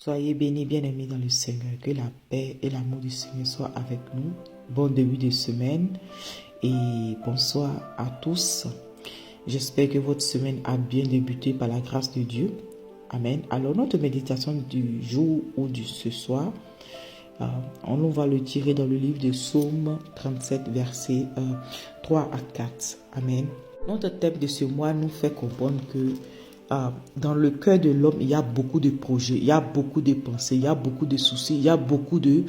Soyez bénis, bien-aimés dans le Seigneur. Que la paix et l'amour du Seigneur soient avec nous. Bon début de semaine et bonsoir à tous. J'espère que votre semaine a bien débuté par la grâce de Dieu. Amen. Alors, notre méditation du jour ou de ce soir, on va le tirer dans le livre de Psaume 37, versets 3 à 4. Amen. Notre thème de ce mois nous fait comprendre que dans le cœur de l'homme, il y a beaucoup de projets, il y a beaucoup de pensées, il y a beaucoup de soucis, il y a beaucoup de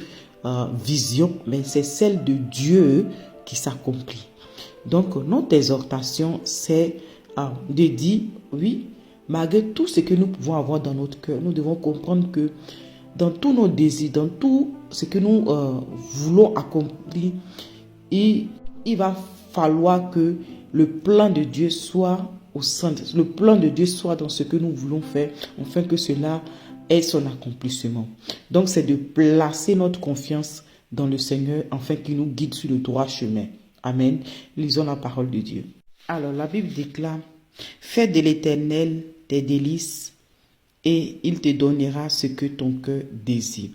visions, mais c'est celle de Dieu qui s'accomplit. Donc, notre exhortation, c'est de dire, oui, malgré tout ce que nous pouvons avoir dans notre cœur, nous devons comprendre que dans tous nos désirs, dans tout ce que nous voulons accomplir, il va falloir que le plan de Dieu soit au centre, le plan de Dieu soit dans ce que nous voulons faire, afin que cela ait son accomplissement. Donc, c'est de placer notre confiance dans le Seigneur, afin qu'il nous guide sur le droit chemin. Amen. Lisons la parole de Dieu. Alors, la Bible déclare, « Fais de l'Éternel tes délices, et il te donnera ce que ton cœur désire.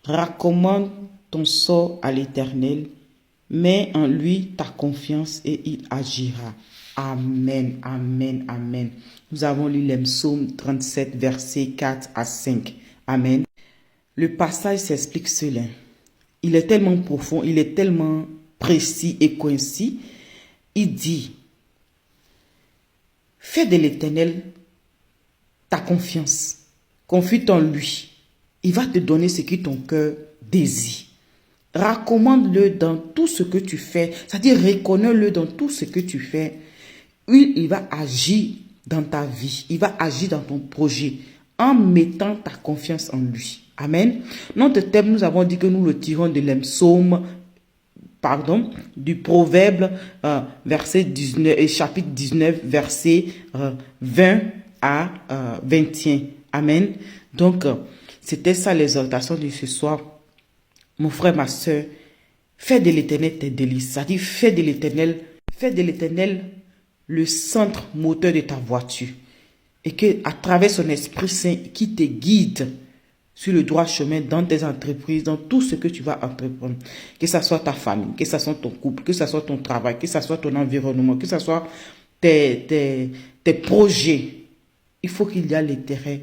Recommande ton sort à l'Éternel, mets en lui ta confiance et il agira. » Amen, amen, amen. Nous avons lu le psaume 37, versets 4 à 5. Amen. Le passage s'explique cela. Il est tellement profond, il est tellement précis et concis. Il dit, fais de l'Éternel ta confiance. Confie en lui. Il va te donner ce que ton cœur désire. Recommande-le dans tout ce que tu fais. C'est-à-dire, reconnais-le dans tout ce que tu fais. Il va agir dans ta vie. Il va agir dans ton projet en mettant ta confiance en lui. Amen. Notre thème, nous avons dit que nous le tirons de du Proverbe, verset 19, chapitre 19, verset 20 à 21. Amen. Donc, c'était ça l'exhortation de ce soir. Mon frère, ma soeur, fais de l'Éternel tes délices. C'est-à-dire, fais de l'Éternel le centre moteur de ta voiture. Et que à travers son Esprit Saint qui te guide sur le droit chemin dans tes entreprises, dans tout ce que tu vas entreprendre. Que ce soit ta famille, que ce soit ton couple, que ce soit ton travail, que ce soit ton environnement, que ce soit tes projets. Il faut qu'il y ait l'intérêt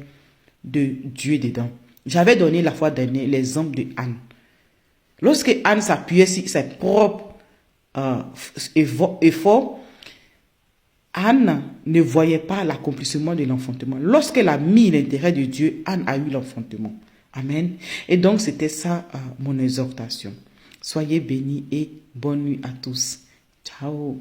de Dieu dedans. J'avais donné la fois dernière l'exemple de Anne. Lorsque Anne s'appuyait sur ses propres efforts, Anne ne voyait pas l'accomplissement de l'enfantement. Lorsqu'elle a mis l'intérêt de Dieu, Anne a eu l'enfantement. Amen. Et donc, c'était ça mon exhortation. Soyez bénis et bonne nuit à tous. Ciao.